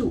2।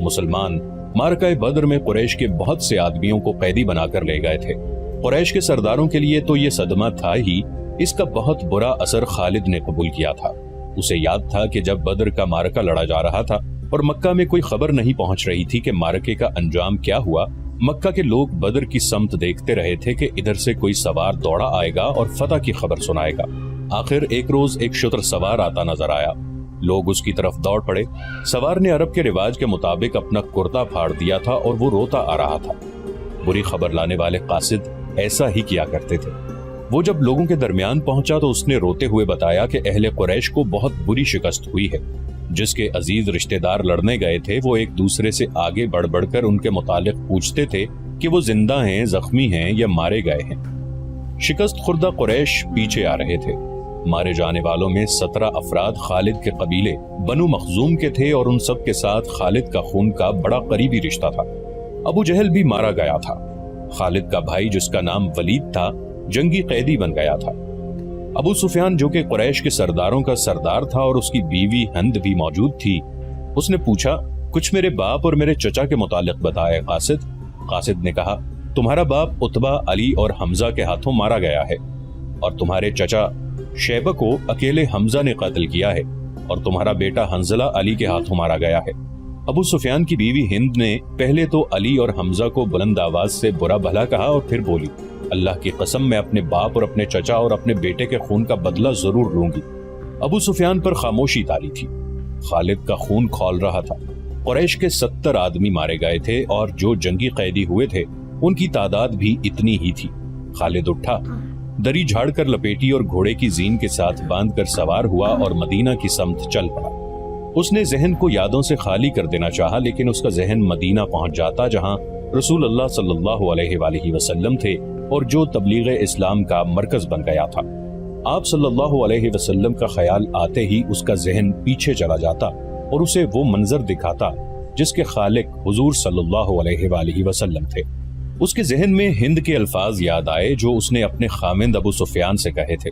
مسلمان معرکہ بدر میں قریش کے بہت سے آدمیوں کو قیدی بنا کر لے گئے تھے۔ قریش کے سرداروں کے لیے تو یہ صدمہ تھا ہی، اس کا بہت برا اثر خالد نے قبول کیا تھا۔ اسے یاد تھا کہ جب بدر کا معرکہ لڑا جا رہا تھا اور مکہ میں کوئی خبر نہیں پہنچ رہی تھی کہ معرکے کا انجام کیا ہوا، مکہ کے لوگ بدر کی سمت دیکھتے رہے تھے کہ ادھر سے کوئی سوار دوڑا آئے گا اور فتح کی خبر سنائے گا۔ آخر ایک روز ایک شتر سوار آتا نظر آیا، لوگ اس کی طرف دوڑ پڑے۔ سوار نے عرب کے رواج کے مطابق اپنا کرتا پھاڑ دیا تھا اور وہ روتا آ رہا تھا۔ بری خبر لانے والے قاصد ایسا ہی کیا کرتے تھے۔ وہ جب لوگوں کے درمیان پہنچا تو اس نے روتے ہوئے بتایا کہ اہل قریش کو بہت بری شکست ہوئی ہے۔ جس کے عزیز رشتہ دار لڑنے گئے تھے وہ ایک دوسرے سے آگے بڑھ بڑھ کر ان کے متعلق پوچھتے تھے کہ وہ زندہ ہیں، زخمی ہیں یا مارے گئے ہیں۔ شکست خوردہ قریش پیچھے آ رہے تھے۔ مارے جانے والوں میں 17 افراد خالد کے قبیلے بنو مخزوم کے تھے اور ان سب کے ساتھ خالد کا خون کا بڑا قریبی رشتہ تھا۔ ابو جہل بھی مارا گیا تھا۔ خالد کا بھائی جس کا نام ولید تھا جنگی قیدی بن گیا تھا۔ ابو سفیان جو کہ قریش کے سرداروں کا سردار تھا اور اس کی بیوی ہند بھی موجود تھی، اس نے پوچھا، کچھ میرے باپ اور میرے چچا کے متعلق بتائے قاصد۔ قاصد نے کہا، تمہارا باپ عتبہ، علی اور حمزہ کے ہاتھوں مارا گیا ہے، اور تمہارے چچا شیبہ کو اکیلے حمزہ نے قتل کیا ہے، اور تمہارا بیٹا حنظلہ علی کے ہاتھوں مارا گیا ہے۔ ابو سفیان کی بیوی ہند نے پہلے تو علی اور حمزہ کو بلند آواز سے برا بھلا کہا اور پھر بولی، اللہ کی قسم میں اپنے باپ اور اپنے چچا اور اپنے بیٹے کے خون کا بدلہ ضرور لوں گی۔ ابو سفیان پر خاموشی تاری تھی۔ خالد کا خون کھول رہا تھا۔ قریش کے 70 آدمی مارے گئے تھے اور جو جنگی قیدی ہوئے تھے ان کی تعداد بھی اتنی ہی تھی۔ خالد اٹھا، دری جھاڑ کر لپیٹی اور گھوڑے کی زین کے ساتھ باندھ کر سوار ہوا اور مدینہ کی سمت چل پڑا۔ اس نے ذہن کو یادوں سے خالی کر دینا چاہا، لیکن اس کا ذہن مدینہ پہنچ جاتا جہاں رسول اللہ صلی اللہ علیہ وآلہ وسلم تھے اور جو تبلیغ اسلام کا مرکز بن گیا تھا۔ آپ صلی اللہ علیہ وسلم کا خیال آتے ہی اس کا ذہن پیچھے چلا جاتا اور اسے وہ منظر دکھاتا جس کے خالق حضور صلی اللہ علیہ وآلہ وسلم تھے۔ اس کے ذہن میں ہند کے الفاظ یاد آئے جو اس نے اپنے خامند ابو سفیان سے کہے تھے،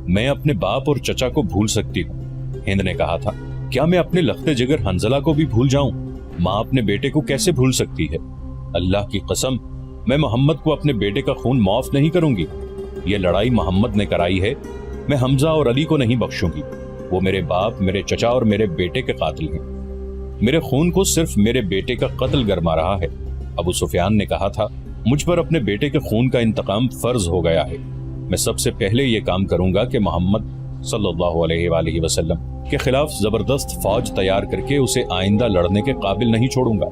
میں اپنے باپ اور چچا کو بھول سکتی ہوں۔ ہند نے کہا تھا، کیا میں اپنے لخت جگر حنظلہ کو بھی بھول جاؤں؟ ماں اپنے بیٹے کو کیسے بھول سکتی ہے؟ اللہ کی قسم میں محمد کو اپنے بیٹے کا خون معاف نہیں کروں گی۔ یہ لڑائی محمد نے کرائی ہے، میں حمزہ اور علی کو نہیں بخشوں گی۔ وہ میرے باپ، میرے چچا اور میرے بیٹے کے قاتل ہیں۔ میرے خون کو صرف میرے بیٹے کا قتل گرما رہا ہے۔ ابو سفیان نے کہا تھا، مجھ پر اپنے بیٹے کے خون کا انتقام فرض ہو گیا ہے۔ میں سب سے پہلے یہ کام کروں گا کہ محمد صلی اللہ علیہ وآلہ وسلم کے خلاف زبردست فوج تیار کر کے اسے آئندہ لڑنے کے قابل نہیں چھوڑوں گا۔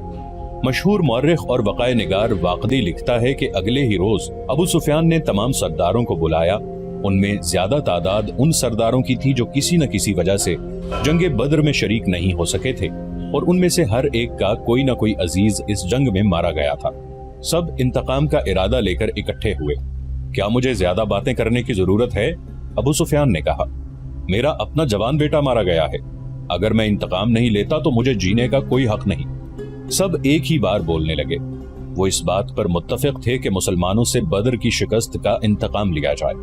مشہور مورخ اور وقائع نگار واقدی لکھتا ہے کہ اگلے ہی روز ابو سفیان نے تمام سرداروں کو بلایا۔ ان میں زیادہ تعداد ان سرداروں کی تھی جو کسی نہ کسی وجہ سے جنگ بدر میں شریک نہیں ہو سکے تھے، اور ان میں سے ہر ایک کا کوئی نہ کوئی عزیز اس جنگ میں مارا گیا تھا۔ سب انتقام کا ارادہ لے کر اکٹھے ہوئے۔ کیا مجھے زیادہ باتیں کرنے کی ضرورت ہے؟ ابو سفیان نے کہا، میرا اپنا جوان بیٹا مارا گیا ہے، اگر میں انتقام نہیں لیتا تو مجھے جینے کا کوئی حق نہیں۔ سب ایک ہی بار بولنے لگے۔ وہ اس بات پر متفق تھے کہ مسلمانوں سے بدر کی شکست کا انتقام لیا جائے،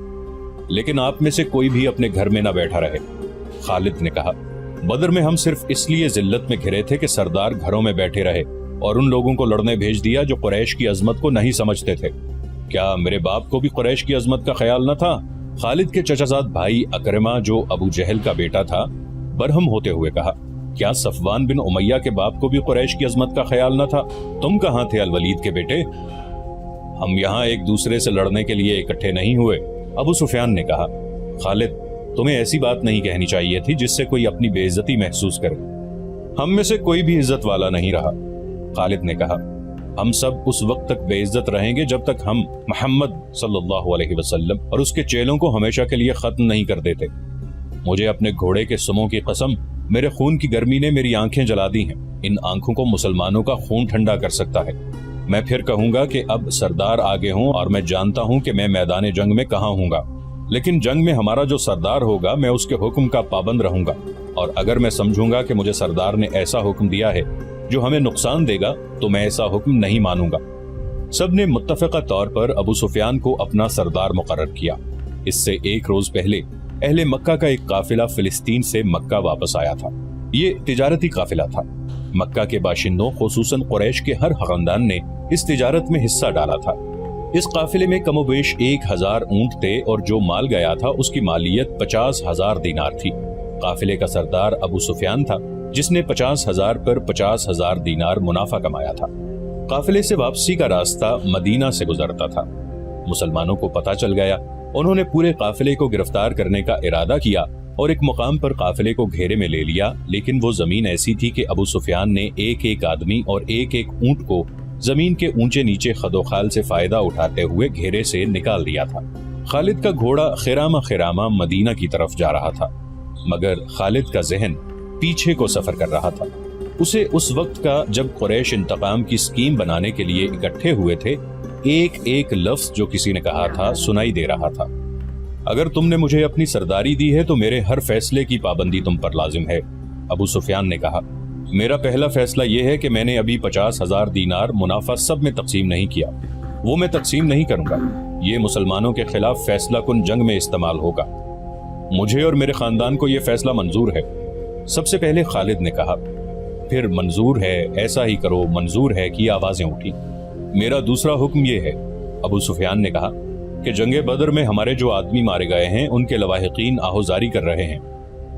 لیکن آپ میں سے کوئی بھی اپنے گھر میں نہ بیٹھا رہے۔ خالد نے کہا، بدر میں ہم صرف اس لیے ذلت میں گھرے تھے کہ سردار گھروں میں بیٹھے رہے اور ان لوگوں کو لڑنے بھیج دیا جو قریش کی عظمت کو نہیں سمجھتے تھے۔ کیا میرے باپ کو بھی قریش کی عظمت کا خیال نہ تھا؟ خالد کے چچا زاد بھائی اکرمہ جو ابو جہل کا بیٹا تھا برہم ہوتے ہوئے کہا، کیا صفوان بن امیہ کے باپ کو بھی قریش کی عظمت کا خیال نہ تھا؟ تم کہاں تھے الولید کے بیٹے؟ ہم یہاں ایک دوسرے سے لڑنے کے لیے اکٹھے نہیں ہوئے۔ ابو سفیان نے کہا، خالد تمہیں ایسی بات نہیں کہنی چاہیے تھی جس سے کوئی اپنی بے عزتی محسوس کرے۔ ہم میں سے کوئی بھی عزت والا نہیں رہا۔ خالد نے کہا، ہم سب اس وقت تک بے عزت رہیں گے جب تک ہم محمد صلی اللہ علیہ وسلم اور اس کے چیلوں کو ہمیشہ کے لیے ختم نہیں کر دیتے۔ مجھے اپنے گھوڑے کے سموں کی قسم، میرے خون کی گرمی نے میری آنکھیں جلا دی ہیں۔ ان آنکھوں کو مسلمانوں کا خون ٹھنڈا کر سکتا ہے۔ میں پھر کہوں گا کہ اب سردار آگے ہوں، اور میں جانتا ہوں کہ میں میدان جنگ میں کہاں ہوں گا، لیکن جنگ میں ہمارا جو سردار ہوگا میں اس کے حکم کا پابند رہوں گا، اور اگر میں سمجھوں گا کہ مجھے سردار نے ایسا حکم دیا ہے جو ہمیں نقصان دے گا تو میں ایسا حکم نہیں مانوں گا۔ سب نے متفقہ طور پر ابو سفیان کو اپنا سردار مقرر کیا۔ اس سے ایک روز پہلے اہل مکہ کا ایک قافلہ فلسطین سے مکہ واپس آیا تھا۔ یہ تجارتی قافلہ تھا۔ مکہ کے باشندوں خصوصاً قریش کے ہر خاندان نے اس تجارت میں حصہ ڈالا تھا۔ اس قافلے میں کم و بیش 1000 اونٹ تھے اور جو مال گیا تھا اس کی مالیت 50,000 دینار تھی۔ قافلے کا سردار ابو سفیان تھا جس نے 50,000 پر 50,000 دینار منافع کمایا تھا۔ قافلے سے واپسی کا راستہ مدینہ سے گزرتا تھا۔ مسلمانوں کو پتہ چل گیا، انہوں نے پورے قافلے کو گرفتار کرنے کا ارادہ کیا اور ایک مقام پر قافلے کو گھیرے میں لے لیا، لیکن وہ زمین ایسی تھی کہ ابو سفیان نے ایک ایک آدمی اور ایک ایک اونٹ کو زمین کے اونچے نیچے خدوخال سے فائدہ اٹھاتے ہوئے گھیرے سے نکال دیا تھا۔ خالد کا گھوڑا خرامہ مدینہ کی طرف جا رہا تھا، مگر خالد کا ذہن پیچھے کو سفر کر رہا تھا۔ اسے اس وقت کا جب قریش انتقام کی سکیم بنانے کے لیے اکٹھے ہوئے تھے، ایک ایک لفظ جو کسی نے کہا تھا سنائی دے رہا تھا۔ اگر تم نے مجھے اپنی سرداری دی ہے تو میرے ہر فیصلے کی پابندی تم پر لازم ہے۔ ابو سفیان نے کہا، میرا پہلا فیصلہ یہ ہے کہ میں نے ابھی 50,000 دینار منافع سب میں تقسیم نہیں کیا، وہ میں تقسیم نہیں کروں گا، یہ مسلمانوں کے خلاف فیصلہ کن جنگ میں استعمال ہوگا۔ مجھے اور میرے خاندان کو یہ فیصلہ منظور ہے۔ سب سے پہلے خالد نے کہا، پھر منظور ہے، ایسا ہی کرو، منظور ہے کی آوازیں اٹھی۔ میرا دوسرا حکم یہ ہے، ابو سفیان نے کہا، کہ جنگ بدر میں ہمارے جو آدمی مارے گئے ہیں ان کے لواحقین آہوزاری کر رہے ہیں۔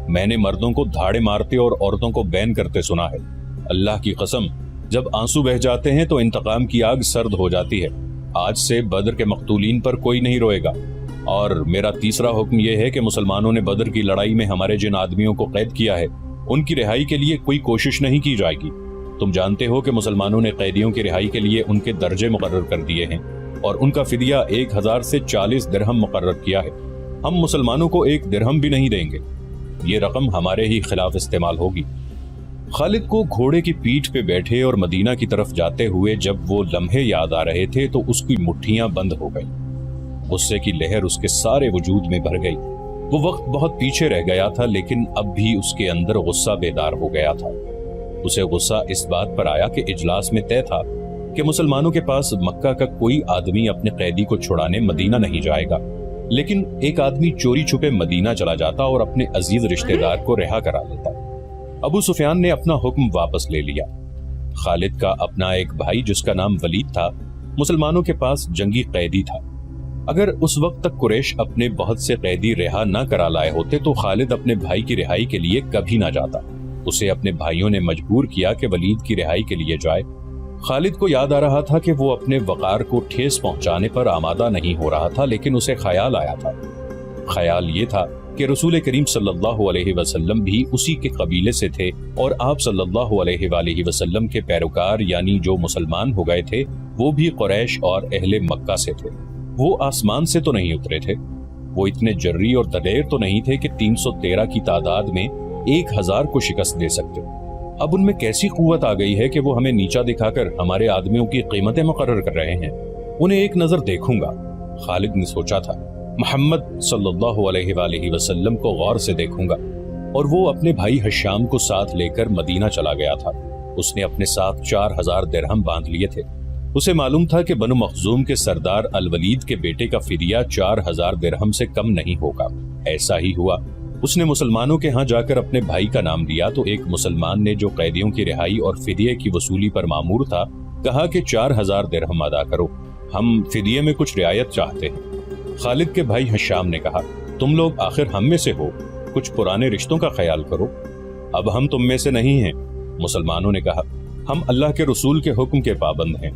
میں نے مردوں کو دھاڑے مارتے اور عورتوں کو بین کرتے سنا ہے۔ اللہ کی قسم، جب آنسو بہہ جاتے ہیں تو انتقام کی آگ سرد ہو جاتی ہے۔ آج سے بدر کے مقتولین پر کوئی نہیں روئے گا۔ اور میرا تیسرا حکم یہ ہے کہ مسلمانوں نے بدر کی لڑائی میں ہمارے جن آدمیوں کو قید کیا ہے ان کی رہائی کے لیے کوئی کوشش نہیں کی جائے گی۔ تم جانتے ہو کہ مسلمانوں نے قیدیوں کی رہائی کے لیے ان کے درجے مقرر کر دیے ہیں اور ان کا فدیہ 1000 سے 40 درہم مقرر کیا ہے۔ ہم مسلمانوں کو 1 درہم بھی نہیں دیں گے، یہ رقم ہمارے ہی خلاف استعمال ہوگی۔ خالد کو گھوڑے کی پیٹھ پہ بیٹھے اور مدینہ کی طرف جاتے ہوئے جب وہ لمحے یاد آ رہے تھے تو اس کی مٹھیاں بند ہو گئی۔ غصے کی لہر اس کے سارے وجود میں بھر گئی۔ وہ وقت بہت پیچھے رہ گیا تھا، لیکن اب بھی اس کے اندر غصہ بیدار ہو گیا تھا۔ اسے غصہ اس بات پر آیا کہ اجلاس میں طے تھا کہ مسلمانوں کے پاس مکہ کا کوئی آدمی اپنے قیدی کو چھڑانے مدینہ نہیں جائے گا، لیکن ایک آدمی چوری چھپے مدینہ چلا جاتا اور اپنے عزیز رشتہ دار کو رہا کرا لیتا۔ ابو سفیان نے اپنا حکم واپس لے لیا۔ خالد کا اپنا ایک بھائی جس کا نام ولید تھا مسلمانوں کے پاس جنگی قیدی تھا۔ اگر اس وقت تک قریش اپنے بہت سے قیدی رہا نہ کرا لائے ہوتے تو خالد اپنے بھائی کی رہائی کے لیے کبھی نہ جاتا۔ اسے اپنے بھائیوں نے مجبور کیا کہ ولید کی رہائی کے لیے جائے۔ خالد کو یاد آ رہا تھا کہ وہ اپنے وقار کو ٹھیس پہنچانے پر آمادہ نہیں ہو رہا تھا، لیکن اسے خیال آیا تھا۔ خیال یہ تھا کہ رسول کریم صلی اللہ علیہ وسلم بھی اسی کے قبیلے سے تھے اور آپ صلی اللہ علیہ وآلہ وسلم کے پیروکار یعنی جو مسلمان ہو گئے تھے وہ بھی قریش اور اہل مکہ سے تھے۔ وہ آسمان سے تو نہیں اترے تھے، وہ اتنے جرری اور دلیر تو نہیں تھے کہ 313 کی تعداد میں 1000 کو شکست دے سکتے۔ اب ان میں کیسی قوت آ گئی ہے کہ وہ ہمیں نیچا دکھا کر ہمارے آدمیوں کی قیمتیں مقرر کر رہے ہیں۔ انہیں ایک نظر دیکھوں گا، خالد نے سوچا تھا۔ محمد صلی اللہ علیہ وآلہ وسلم کو غور سے دیکھوں گا۔ اور وہ اپنے بھائی حشام کو ساتھ لے کر مدینہ چلا گیا تھا۔ اس نے اپنے ساتھ 4000 درہم باندھ لیے تھے۔ اسے معلوم تھا کہ بنو مخزوم کے سردار الولید کے بیٹے کا فدیہ 4000 درہم سے کم نہیں ہوگا۔ ایسا ہی ہوا۔ اس نے مسلمانوں کے ہاں جا کر اپنے بھائی کا نام لیا تو ایک مسلمان نے جو قیدیوں کی رہائی اور فدیے کی وصولی پر مامور تھا کہا کہ 4000 درہم ادا کرو، ہم فدیے میں کچھ رعایت چاہتے ہیں۔ خالد کے بھائی حشام نے کہا، تم لوگ آخر ہم میں سے ہو، کچھ پرانے رشتوں کا خیال کرو، اب ہم تم میں سے نہیں ہیں۔ مسلمانوں نے کہا، ہم اللہ کے رسول کے حکم کے پابند ہیں،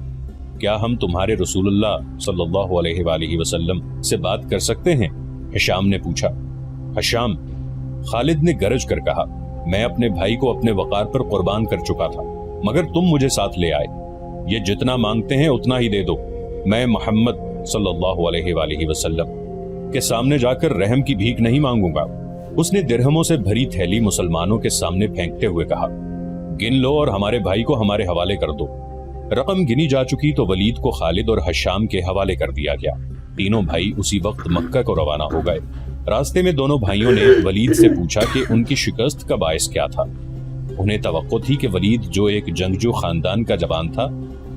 کیا ہم تمہارے رسول اللہ صلی اللہ علیہ وآلہ وسلم سے بات کر سکتے ہیں؟ حشام نے پوچھا۔ حشام، خالد نے گرج کر کہا، میں اپنے بھائی کو اپنے وقار پر قربان کر چکا تھا، مگر تم مجھے ساتھ لے آئے، یہ جتنا مانگتے ہیں اتنا ہی دے دو، میں محمد صلی اللہ علیہ وآلہ وسلم کے سامنے جا کر رحم کی بھیک نہیں مانگوں گا۔ اس نے درہموں سے بھری تھیلی مسلمانوں کے سامنے پھینکتے ہوئے کہا، گن لو اور ہمارے بھائی کو ہمارے حوالے کر دو۔ رقم گنی جا چکی تو ولید کو خالد اور حشام کے حوالے کر دیا گیا۔ تینوں بھائی اسی وقت مکہ کو روانہ ہو گئے۔ راستے میں دونوں بھائیوں نے ولید سے پوچھا کہ ان کی شکست کا باعث کیا تھا۔ انہیں توقع تھی کہ ولید جو ایک جنگجو خاندان کا جوان تھا،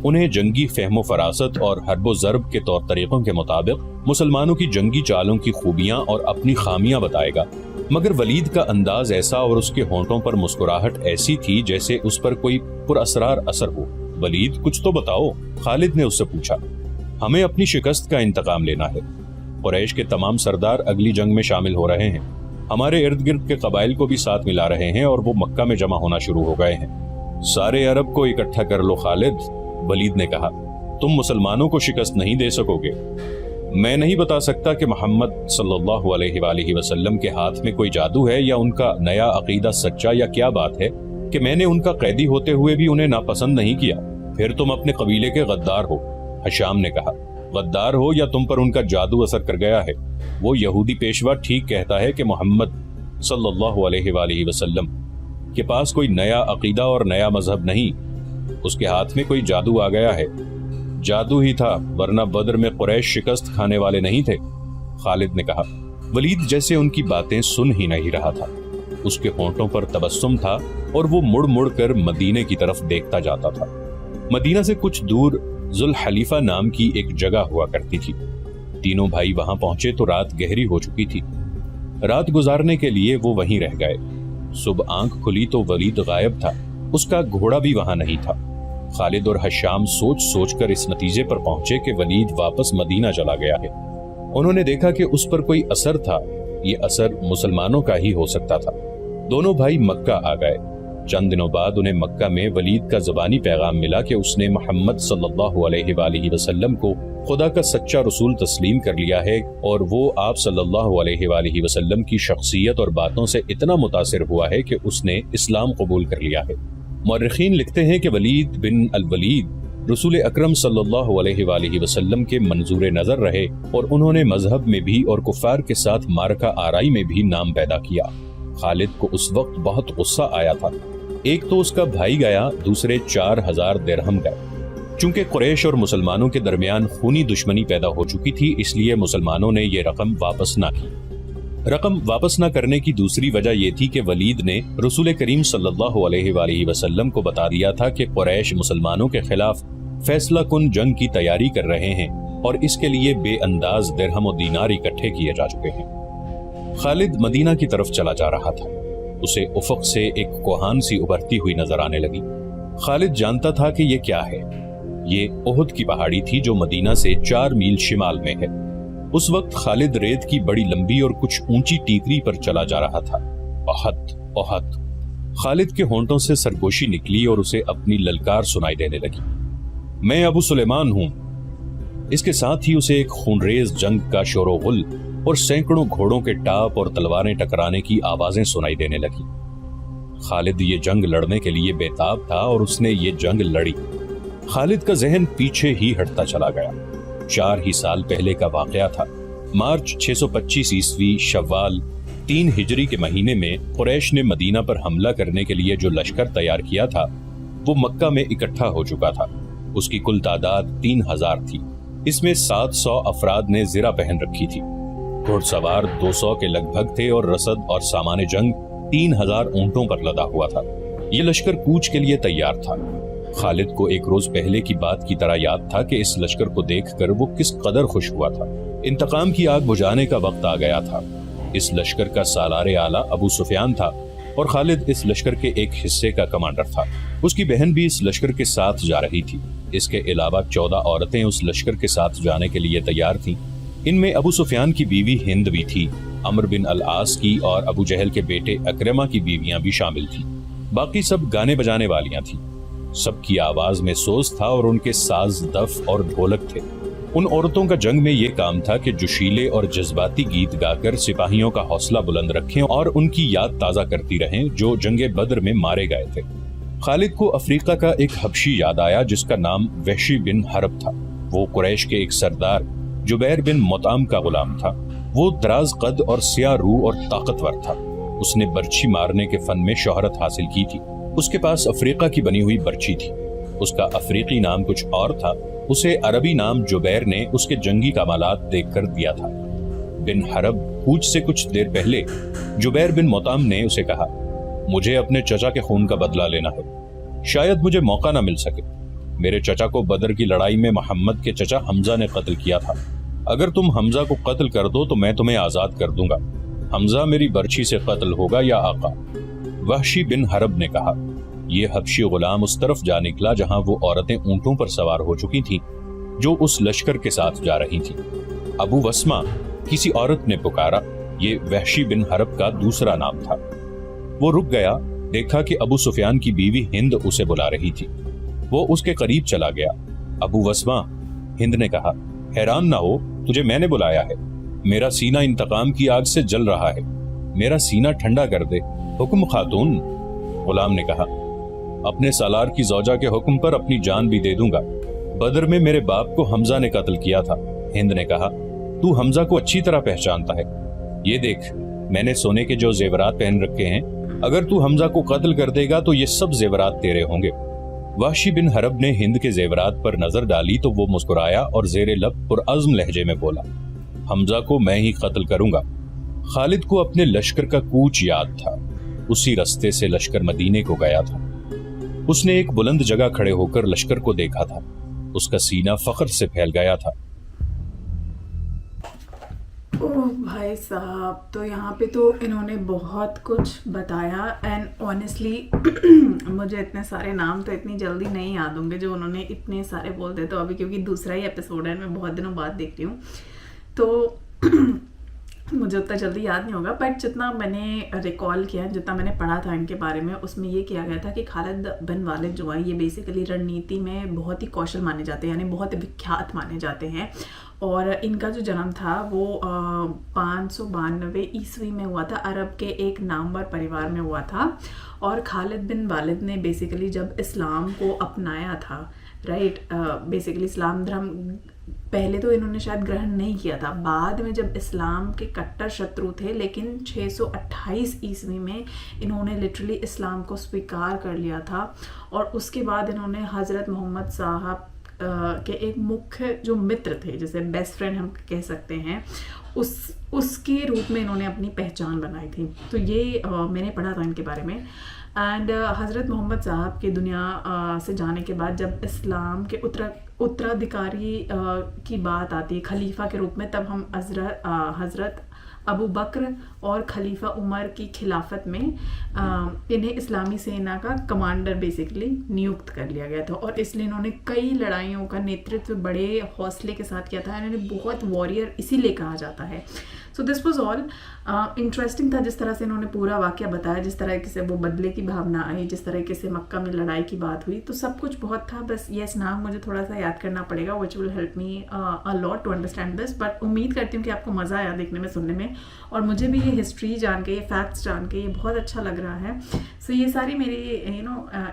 انہیں جنگی فہم و فراست اور حرب و ضرب کے طور طریقوں کے مطابق مسلمانوں کی جنگی چالوں کی خوبیاں اور اپنی خامیاں بتائے گا۔ مگر ولید کا انداز ایسا اور اس کے ہونٹوں پر مسکراہٹ ایسی تھی جیسے اس پر کوئی پراسرار اثر ہو۔ ولید کچھ تو بتاؤ، خالد نے اس سے پوچھا۔ ہمیں اپنی شکست کا انتقام لینا ہے۔ قریش کے تمام سردار اگلی جنگ میں شامل ہو رہے ہیں، ہمارے ارد گرد کے قبائل کو بھی ساتھ ملا رہے ہیں اور وہ مکہ میں جمع ہونا شروع ہو گئے ہیں۔ سارے عرب کو اکٹھا کر لو خالد، ولید نے کہا، تم مسلمانوں کو شکست نہیں دے سکو گے۔ میں نہیں بتا سکتا کہ محمد صلی اللہ علیہ وآلہ وسلم کے ہاتھ میں کوئی جادو ہے یا ان کا نیا عقیدہ سچا یا کیا بات ہے کہ میں نے ان کا قیدی ہوتے ہوئے بھی انہیں ناپسند نہیں کیا۔ پھر تم اپنے قبیلے کے غدار ہو، حشام نے کہا۔ غدار ہو یا تم پر ان کا جادو اثر کر گیا ہے۔ وہ یہودی پیشوا ٹھیک کہتا ہے کہ محمد صلی اللہ علیہ وآلہ وسلم کے پاس کوئی نیا عقیدہ اور نیا مذہب نہیں، اس کے ہاتھ میں کوئی جادو آ گیا ہے۔ جادو ہی تھا، ورنہ بدر میں قریش شکست کھانے والے نہیں تھے، خالد نے کہا۔ ولید جیسے ان کی باتیں سن ہی نہیں رہا تھا، اس کے ہونٹوں پر تبسم تھا اور وہ مڑ مڑ کر مدینے کی طرف دیکھتا جاتا تھا۔ مدینہ سے کچھ دور ذوالحلیفہ نام کی ایک جگہ ہوا کرتی تھی۔ تینوں بھائی وہاں پہنچے تو رات گہری ہو چکی تھی۔ رات گزارنے کے لیے وہ وہیں رہ گئے۔ صبح آنکھ کھلی تو ولید غائب تھا، اس کا گھوڑا بھی وہاں نہیں تھا۔ خالد اور حشام سوچ سوچ کر اس نتیجے پر پہنچے کہ ولید واپس مدینہ چلا گیا ہے۔ انہوں نے دیکھا کہ اس پر کوئی اثر تھا، یہ اثر مسلمانوں کا ہی ہو سکتا تھا۔ دونوں بھائی مکہ آ گئے۔ چند دنوں بعد انہیں مکہ میں ولید کا زبانی پیغام ملا کہ اس نے محمد صلی اللہ علیہ وآلہ وسلم کو خدا کا سچا رسول تسلیم کر لیا ہے، اور وہ آپ صلی اللہ علیہ وآلہ وسلم کی شخصیت اور باتوں سے اتنا متاثر ہوا ہے کہ اس نے اسلام قبول کر لیا ہے۔ مورخین لکھتے ہیں کہ ولید بن الولید رسول اکرم صلی اللہ علیہ وآلہ وسلم کے منظور نظر رہے، اور انہوں نے مذہب میں بھی اور کفار کے ساتھ معرکہ آرائی میں بھی نام پیدا کیا۔ خالد کو اس وقت بہت غصہ آیا تھا۔ ایک تو اس کا بھائی گیا، دوسرے 4000 درہم گئے۔ چونکہ قریش اور مسلمانوں کے درمیان خونی دشمنی پیدا ہو چکی تھی، اس لیے مسلمانوں نے یہ رقم واپس نہ کی۔ رقم واپس نہ کرنے کی دوسری وجہ یہ تھی کہ ولید نے رسول کریم صلی اللہ علیہ وآلہ وسلم کو بتا دیا تھا کہ قریش مسلمانوں کے خلاف فیصلہ کن جنگ کی تیاری کر رہے ہیں، اور اس کے لیے بے انداز درہم و دینار اکٹھے کیے جا چکے ہیں۔ خالد مدینہ کی طرف چلا جا رہا تھا۔ اسے افق سے ایک کوہان سی ابھرتی ہوئی نظر آنے لگی۔ خالد جانتا تھا کہ یہ کیا ہے۔ یہ احد کی پہاڑی تھی جو مدینہ سے 4 میل شمال میں ہے۔ اس وقت خالد ریت کی بڑی لمبی اور کچھ اونچی ٹیکری پر چلا جا رہا تھا۔ احد احد، خالد کے ہونٹوں سے سرگوشی نکلی اور اسے اپنی للکار سنائی دینے لگی۔ میں ابو سلیمان ہوں۔ اس کے ساتھ ہی اسے ایک خونریز جنگ کا شور و غل اور سینکڑوں گھوڑوں کے ٹاپ اور تلواریں ٹکرانے کی آوازیں سنائی دینے لگی۔ خالد یہ جنگ لڑنے کے لیے بے تاب تھا اور اس نے یہ جنگ لڑی۔ خالد کا ذہن پیچھے ہی ہٹتا چلا گیا۔ 4 ہی سال پہلے کا واقعہ تھا۔ مارچ 625 عیسوی شوال 3 ہجری کے مہینے میں قریش نے مدینہ پر حملہ کرنے کے لیے جو لشکر تیار کیا تھا وہ مکہ میں اکٹھا ہو چکا تھا۔ اس کی کل تعداد 3000 تھی۔ اس میں 700 افراد نے زرہ پہن رکھی تھی۔ گھڑ سوار 200 کے لگ بھگ تھے اور رسد اور سامان جنگ 3000 اونٹوں پر لدا ہوا تھا۔ یہ لشکر کوچ کے لیے تیار تھا۔ خالد کو ایک روز پہلے کی بات کی طرح یاد تھا کہ اس لشکر کو دیکھ کر وہ کس قدر خوش ہوا تھا۔ انتقام کی آگ بجھانے کا وقت آ گیا تھا۔ اس لشکر کا سالار اعلیٰ ابو سفیان تھا اور خالد اس لشکر کے ایک حصے کا کمانڈر تھا۔ اس کی بہن بھی اس لشکر کے ساتھ جا رہی تھی۔ اس کے علاوہ 14 عورتیں اس لشکر کے ساتھ جانے کے لیے تیار تھیں۔ ان میں ابو سفیان کی بیوی ہند بھی تھی، عمر بن العاص کی اور ابو جہل کے بیٹے اکرمہ کی بیویاں بھی شامل تھیں۔ باقی سب گانے بجانے والیاں تھیں۔ سب کی آواز میں سوز تھا اور ان کے ساز دف اور ڈھولک تھے۔ ان عورتوں کا جنگ میں یہ کام تھا کہ جوشیلے اور جذباتی گیت گا کر سپاہیوں کا حوصلہ بلند رکھیں اور ان کی یاد تازہ کرتی رہیں جو جنگ بدر میں مارے گئے تھے۔ خالد کو افریقہ کا ایک حبشی یاد آیا جس کا نام وحشی بن حرب تھا۔ وہ قریش کے ایک سردار جبیر بن مطعم کا غلام تھا۔ وہ دراز قد اور سیاہ روح اور طاقتور تھا۔ اس نے برچھی مارنے کے فن میں شہرت حاصل کی تھی۔ اس کے پاس افریقہ کی بنی ہوئی برچھی تھی۔ اس کا افریقی نام کچھ اور تھا۔ اسے عربی نام جبیر نے اس کے جنگی کمالات دیکھ کر دیا تھا۔ بن حرب کوچ سے کچھ دیر پہلے جبیر بن مطعم نے اسے کہا، مجھے اپنے چچا کے خون کا بدلہ لینا ہے، شاید مجھے موقع نہ مل سکے۔ میرے چچا کو بدر کی لڑائی میں محمد کے چچا حمزہ نے قتل کیا تھا۔ اگر تم حمزہ کو قتل کر دو تو میں تمہیں آزاد کر دوں گا۔ حمزہ میری برچھی سے قتل ہوگا یا آقا؟ وحشی بن حرب نے کہا۔ یہ حبشی غلام اس طرف جا نکلا جہاں وہ عورتیں اونٹوں پر سوار ہو چکی تھیں جو اس لشکر کے ساتھ جا رہی تھیں۔ ابو وسمہ کسی عورت نے پکارا، یہ وحشی بن حرب کا دوسرا نام تھا۔ وہ رک گیا، دیکھا کہ ابو سفیان کی بیوی ہند اسے بلا رہی تھی۔ وہ اس کے قریب چلا گیا۔ ابو وسمہ، ہند نے کہا، حیران نہ ہو، تجھے میں نے بلایا ہے۔ میرا سینہ انتقام کی آگ سے جل رہا ہے، میرا سینہ ٹھنڈا کر دے۔ حکم خاتون۔ غلام نے کہا، اپنے سالار کی زوجہ کے حکم پر اپنی جان بھی دے دوں گا۔ بدر میں میرے باپ کو حمزہ نے قتل کیا تھا۔ ہند نے کہا، تو حمزہ کو اچھی طرح پہچانتا ہے۔ یہ دیکھ، میں نے سونے کے جو زیورات پہن رکھے ہیں، اگر تو حمزہ کو قتل کر دے گا تو یہ سب زیورات تیرے ہوں گے۔ وحشی بن حرب نے ہند کے زیورات پر نظر ڈالی تو وہ مسکرایا اور زیر لب پرعزم لہجے میں بولا، حمزہ کو میں ہی قتل کروں گا۔ خالد کو اپنے لشکر کا کوچ یاد تھا، اسی رستے سے لشکر مدینے کو گیا تھا۔ اس نے ایک بلند جگہ کھڑے ہو کر لشکر کو دیکھا تھا، اس کا سینہ فخر سے پھیل گیا تھا۔ اوہ بھائی صاحب، تو یہاں پہ تو انہوں نے بہت کچھ بتایا اینڈ آنیسٹلی مجھے اتنے سارے نام تو اتنی جلدی نہیں یاد ہوں گے جو انہوں نے اتنے سارے بول دے، تو ابھی کیونکہ دوسرا ہی ایپیسوڈ ہے، میں بہت دنوں بعد دیکھ رہی ہوں تو مجھے اتنا جلدی یاد نہیں ہوگا، بٹ جتنا میں نے ریکال کیا، جتنا میں نے پڑھا تھا ان کے بارے میں، اس میں یہ کیا گیا تھا کہ خالد بن والد جو ہیں یہ بیسیکلی رننیتی میں بہت ہی کوشل مانے جاتے ہیں، یعنی بہت وکھیات مانے جاتے ہیں، اور ان کا جو جنم تھا وہ 592 عیسوی میں ہوا تھا، عرب کے ایک نامور پریوار میں ہوا تھا، اور خالد بن والد نے بیسیکلی جب اسلام کو اپنایا تھا، رائٹ، بیسیکلی اسلام دھرم پہلے تو انہوں نے شاید گرہن نہیں کیا تھا، بعد میں جب اسلام کے کٹر شترو تھے، لیکن 628 عیسوی میں انہوں نے لٹرلی اسلام کو سویکار کر لیا تھا، اور اس کے بعد انہوں نے حضرت محمد صاحب کے ایک مکھ جو متر تھے، جیسے بیسٹ فرینڈ ہم کہہ سکتے ہیں، اس کے روپ میں انہوں نے اپنی پہچان بنائی تھی۔ تو یہ میں نے پڑھا تھا ان کے بارے میں، اینڈ حضرت محمد صاحب کے دنیا سے جانے کے بعد جب اسلام کے اترادھکاری کی بات آتی ہے خلیفہ کے روپ میں، تب ہم حضرت ابو بکر اور خلیفہ عمر کی خلافت میں انہیں اسلامی سینا کا کمانڈر بیسیکلی نیوکت کر لیا گیا تھا، اور اس لیے انہوں نے کئی لڑائیوں کا نیترتو بڑے حوصلے کے ساتھ کیا تھا، انہوں نے بہت وارئر اسی لیے کہا جاتا ہے۔ سو دس واز آل انٹرسٹنگ تھا جس طرح سے انہوں نے پورا واقعہ بتایا، جس طرح سے وہ بدلے کی بھاونا آئی، جس طرح سے مکہ میں لڑائی کی بات ہوئی، تو سب کچھ بہت تھا۔ بس یس نام مجھے تھوڑا سا یاد کرنا پڑے گا، which will help me a lot to understand this, but امید کرتی ہوں کہ آپ کو مزہ آیا دیکھنے میں، سننے میں، اور مجھے بھی یہ ہسٹری جان کے، یہ فیکٹس جان کے یہ بہت اچھا لگ رہا ہے۔ سو یہ ساری میری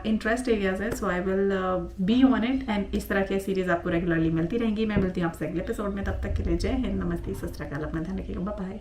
انٹرسٹ ایریاز ہے، so I will be on it, and اس طرح کی سیریز آپ کو ریگولرلی ملتی رہیں گی۔ میں ملتی ہوں آپ سے اگلے ایپیسوڈ میں، تب تک کے لیے جے ہند، نمستے، ست شری اکال، اپنا دھیان رکھیے گا، بائے بائے۔